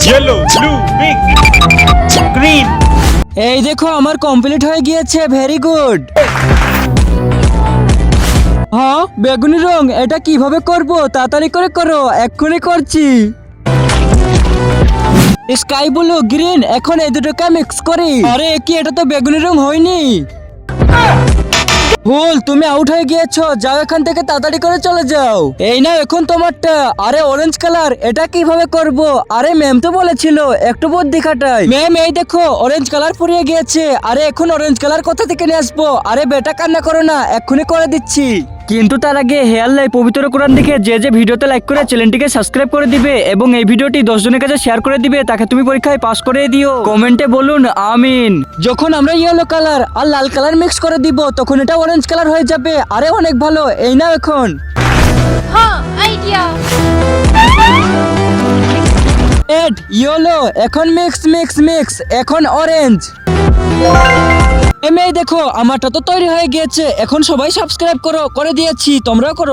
Yellow blue pink green. এই দেখো আমার কমপ্লিট হয়ে গিয়েছে, ভেরি গুড। হ্যাঁ, বেগুনি রং এটা কিভাবে করব? তাড়াতাড়ি করে করো, এক্ষুনি করছি। স্কাই ব্লু গ্রিন, এখন এই দুটোকে মিক্স করি। আরে কি, এটা তো বেগুনি রং হয়নি। ভুল, তুমি আউট হয়ে গিয়েছো, যাও এখান থেকে, তাড়াতাড়ি করে চলে যাও। এই নাও এখন তোমারটা। আরে অরেঞ্জ কালার, এটা কিভাবে করব? আরে ম্যাম তো বলেছিল একটু বুদ্ধি খাটাই। ম্যাম এই দেখো অরেঞ্জ কালার ফুরিয়ে গিয়েছে। আরে এখন অরেঞ্জ কালার কোথা থেকে নিয়ে আসবো? আরে বেটা কান্না করো না, এক্ষুনি করে দিচ্ছি। কিন্তু তার আগে হেয়ার লাই পবিত্র কোরআন দেখে যে ভিডিওতে লাইক করে চ্যানেলটিকে সাবস্ক্রাইব করে দিবে এবং এই ভিডিওটি 10 জনের কাছে শেয়ার করে দিবে, তাকে তুমি পরীক্ষায় পাস করে দিও। কমেন্টে বলুন আমিন। যখন আমরা ইয়েলো কালার আর লাল কালার মিক্স করে দিব তখন এটা অরেঞ্জ কালার হয়ে যাবে। আরে অনেক ভালো, এই নাও এখন। হ্যাঁ, আইডিয়া। এড ইয়েলো, এখন মিক্স মিক্স মিক্স, এখন অরেঞ্জ। এই দেখো আমারটা তো তৈরি হয়ে গিয়েছে। এখন সবাই সাবস্ক্রাইব করো, করে দিয়েছি, তোমরাও করো।